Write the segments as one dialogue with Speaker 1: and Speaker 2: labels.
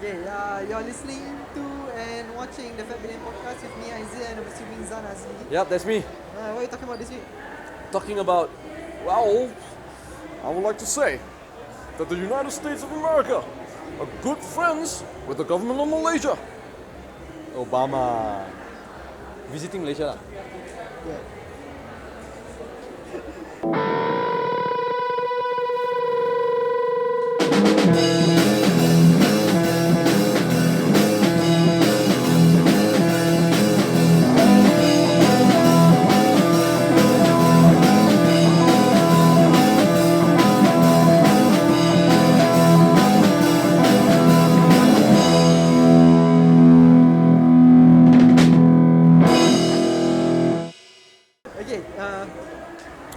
Speaker 1: Okay, you're listening to and watching the Bidin podcast with me, Isaiah, and I'm assuming Zan Azli.
Speaker 2: Yep, that's me.
Speaker 1: What are you talking about this week?
Speaker 2: Talking about, well, I would like to say that the United States of America are good friends with the government of Malaysia. Obama visiting Malaysia lah.
Speaker 1: Yeah.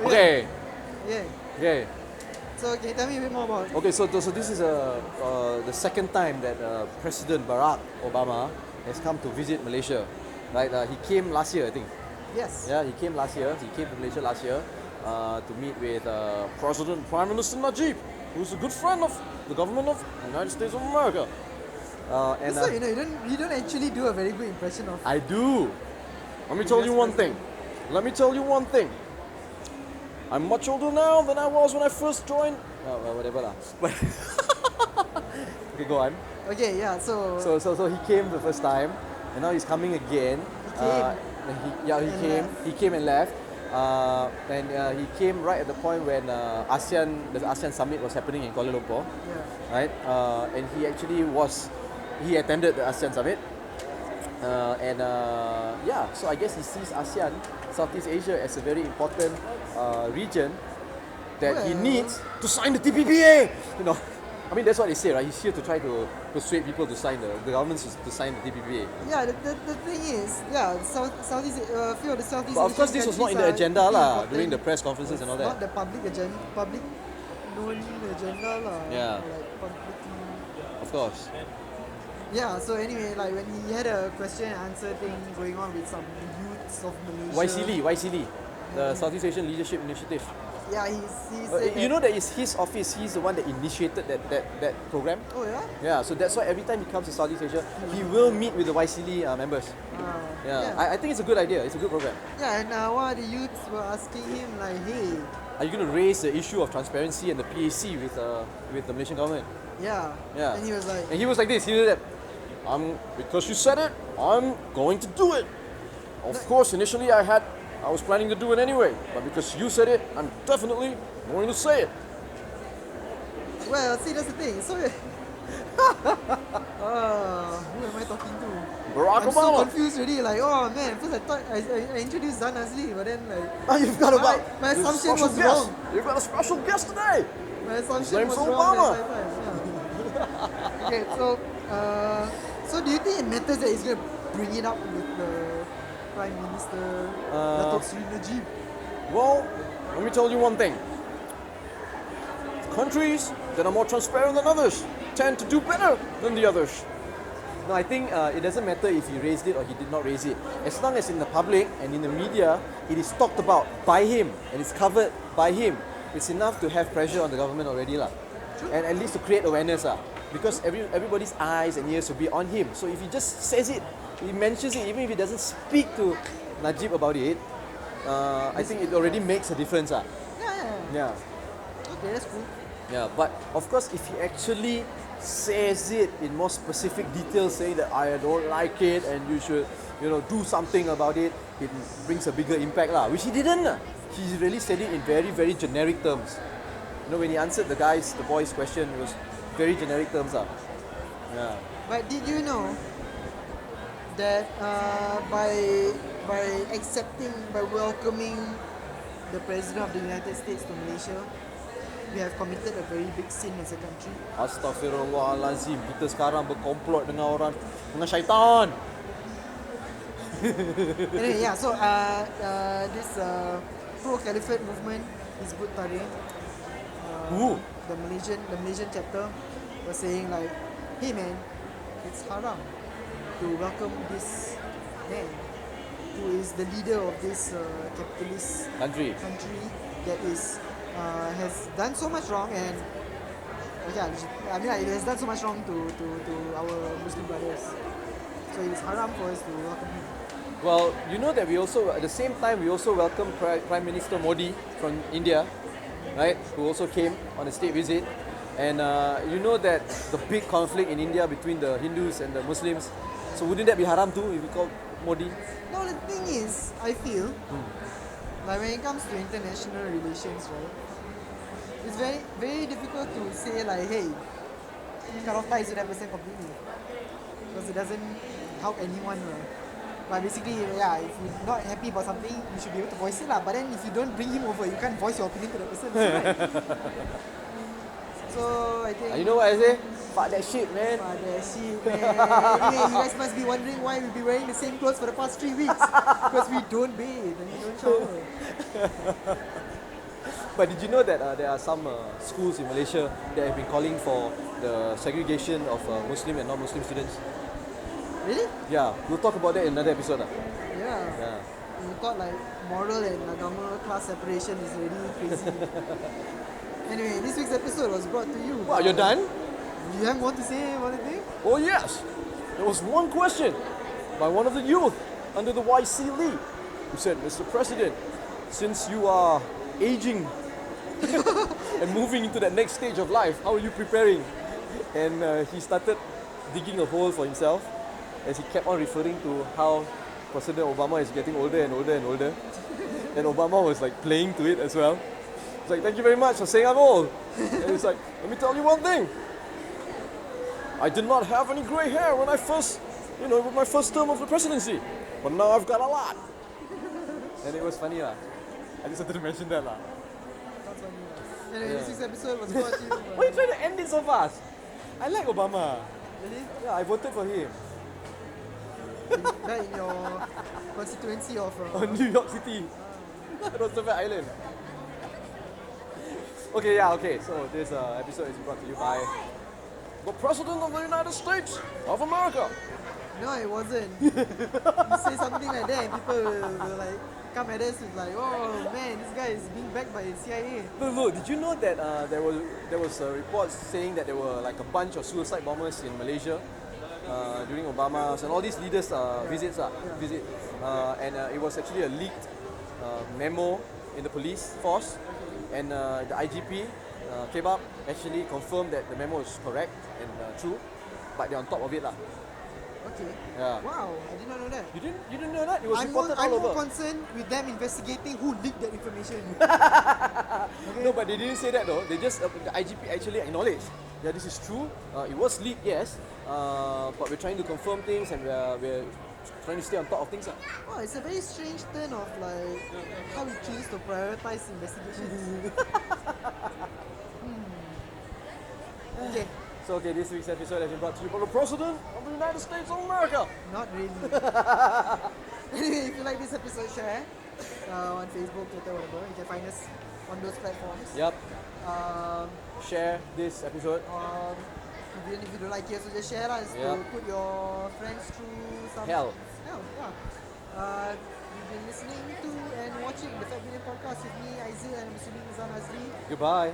Speaker 2: Okay.
Speaker 1: Yeah.
Speaker 2: Okay.
Speaker 1: So can you tell me a bit more about?
Speaker 2: Okay. So this is the second time that President Barrack Obama has come to visit Malaysia. Right. He came last year, I think.
Speaker 1: Yes.
Speaker 2: Yeah, he came last year. He came to Malaysia last year to meet with Prime Minister Najib, who's a good friend of the government of the United States of America.
Speaker 1: So you don't actually do a very good impression of.
Speaker 2: I do. Let me tell you one thing. I'm much older now than I was when I first joined. Well, whatever lah. But okay, go on.
Speaker 1: Okay, yeah. So
Speaker 2: So he came the first time, and now he's coming again. He came and left. And he came right at the point when the ASEAN summit was happening in Kuala Lumpur,
Speaker 1: yeah.
Speaker 2: right? And he attended the ASEAN summit. So I guess he sees ASEAN, Southeast Asia, as a very important region that he needs to sign the TPPA. You know, I mean that's what they say, right? He's here to try to persuade people to sign the government to sign the TPPA.
Speaker 1: Yeah, the thing is, Southeast, a few of the Southeast.
Speaker 2: But of course, this was not in the agenda lah during the press conferences and all that.
Speaker 1: Not the public known agenda lah.
Speaker 2: Yeah.
Speaker 1: Like publicly.
Speaker 2: Of course.
Speaker 1: Yeah. So anyway, like when he had a question and answer thing going on with some youths of Malaysia.
Speaker 2: YCL, the Southeast Asian Leadership Initiative.
Speaker 1: Yeah, he said
Speaker 2: you know that it's his office. He's the one that initiated that program.
Speaker 1: Oh yeah.
Speaker 2: Yeah, so that's why every time he comes to Southeast Asia, he will meet with the YCL members. I think it's a good idea. It's a good program.
Speaker 1: Yeah, and one of the youths were asking him like, hey,
Speaker 2: are you going to raise the issue of transparency and the PAC with the Malaysian government?
Speaker 1: Yeah.
Speaker 2: Yeah.
Speaker 1: And he was like,
Speaker 2: this. He did that. Because you said it, I'm going to do it. Of course, initially I was planning to do it anyway, but because you said it, I'm definitely going to say it.
Speaker 1: Well, see, that's the thing. So, who am I talking to?
Speaker 2: Barack
Speaker 1: I'm
Speaker 2: Obama.
Speaker 1: so confused already. Like, oh man, first I thought I introduced Zan Azli, but then like,
Speaker 2: You've got
Speaker 1: my assumption was wrong.
Speaker 2: You've got a special guest today.
Speaker 1: My assumption
Speaker 2: name's
Speaker 1: was
Speaker 2: Obama.
Speaker 1: wrong. Yeah. Okay, so do you think it matters that he's going to bring it up with the Prime Minister Najib?
Speaker 2: Well, let me tell you one thing. Countries that are more transparent than others tend to do better than the others. No, I think it doesn't matter if he raised it or he did not raise it. As long as in the public and in the media, it is talked about by him and it's covered by him, it's enough to have pressure on the government already lah. And at least to create awareness lah. Because everybody's eyes and ears will be on him. So if he just says it, he mentions it, even if he doesn't speak to Najib about it, I think it already makes a difference.
Speaker 1: Yeah. Okay, that's cool.
Speaker 2: Yeah, but of course, if he actually says it in more specific details, saying that I don't like it and you should, do something about it, it brings a bigger impact lah. Which he didn't. He really said it in very, very generic terms. When he answered the boy's question, it was very generic terms lah. Yeah.
Speaker 1: But did you know that by welcoming the President of the United States to Malaysia, we have committed a very big sin as a country?
Speaker 2: Astaghfirullahalazim, kita sekarang berkomplot dengan syaitan.
Speaker 1: Anyway, yeah, so this pro-caliphate movement, Hizbut Tahrir, the Malaysian chapter was saying like, hey man, it's haram to welcome this man who is the leader of this capitalist country that is has done so much wrong, and it has done so much wrong to our Yes. So it is haram for us to welcome him.
Speaker 2: Well, you know that we also, at the same time, we also welcome Prime Minister Modi from India, right? Who also came on a state visit. And you know that the big conflict in India between the Hindus and the Muslims. So wouldn't that be haram too if we call Modi?
Speaker 1: No, the thing is, I feel like when it comes to international relations, right? It's very, very difficult to say like, hey, cut off ties with that person completely, because it doesn't help anyone, right? But basically, yeah, if you're not happy about something, you should be able to voice it lah. But then if you don't bring him over, you can't voice your opinion to the person, right? So I think.
Speaker 2: You know what I say? Fuck that shit, man.
Speaker 1: Fuck that shit, man. Anyway, you guys must be wondering why we've been wearing the same clothes for the past 3 weeks. Because we don't bathe and we don't shower.
Speaker 2: But did you know that there are some schools in Malaysia that have been calling for the segregation of Muslim and non-Muslim students?
Speaker 1: Really?
Speaker 2: Yeah, we'll talk about that in another episode.
Speaker 1: Yeah. You thought like moral and agama class separation is really crazy. Anyway, this week's episode was brought to you.
Speaker 2: Wow, you're done?
Speaker 1: You have more to say about the thing?
Speaker 2: Oh yes! There was one question by one of the youth under the YC League who said, Mr. President, since you are aging and moving into that next stage of life, how are you preparing? And he started digging a hole for himself as he kept on referring to how President Obama is getting older and older and older. And Obama was like playing to it as well. It's like, thank you very much for saying I'm old. And he's like, let me tell you one thing. I did not have any grey hair when I first, with my first term of the presidency. But now I've got a lot. And it was funny lah. I just wanted to mention that lah.
Speaker 1: That's funny. Anyway, this week's episode was brought to you by...
Speaker 2: Why are you trying to end it so fast? I like Obama.
Speaker 1: Really?
Speaker 2: Yeah, I voted for him.
Speaker 1: Back in your constituency of...
Speaker 2: New York City. Roosevelt Island. Okay. So this episode is brought to you by the President of the United States of America.
Speaker 1: No, it wasn't. You say something like that and people will like come at us with like, oh man, this guy is being backed by the CIA.
Speaker 2: Look, did you know that there was reports saying that there were like a bunch of suicide bombers in Malaysia during Obama's and all these leaders' visits. And it was actually a leaked memo in the police force, and the IGP came up actually confirmed that the memo is correct and true, but they're on top of it lah.
Speaker 1: Okay.
Speaker 2: Yeah.
Speaker 1: Wow, I did not know that.
Speaker 2: You didn't know that? It was reported
Speaker 1: I'm
Speaker 2: all
Speaker 1: more
Speaker 2: over.
Speaker 1: concerned with them investigating who leaked that information.
Speaker 2: No, but they didn't say that though. They just the IGP actually acknowledged, yeah, this is true. It was leaked, yes, but we're trying to confirm things and we're trying to stay on top of things.
Speaker 1: Wow, it's a very strange turn of like how we choose to prioritize investigations. Okay.
Speaker 2: So this week's episode has been brought to you by the President of the United States of America.
Speaker 1: Not really. Anyway, if you like this episode, share on Facebook, Twitter, whatever. You can find us on those platforms.
Speaker 2: Yep.
Speaker 1: Um,
Speaker 2: Share this episode.
Speaker 1: Even if you don't like it, so just share us to put your friends through some
Speaker 2: Hell.
Speaker 1: Yeah. You've been listening to and watching the Fat Bidin podcast with me, Aizil, and I'm assuming Zan Azri.
Speaker 2: Goodbye.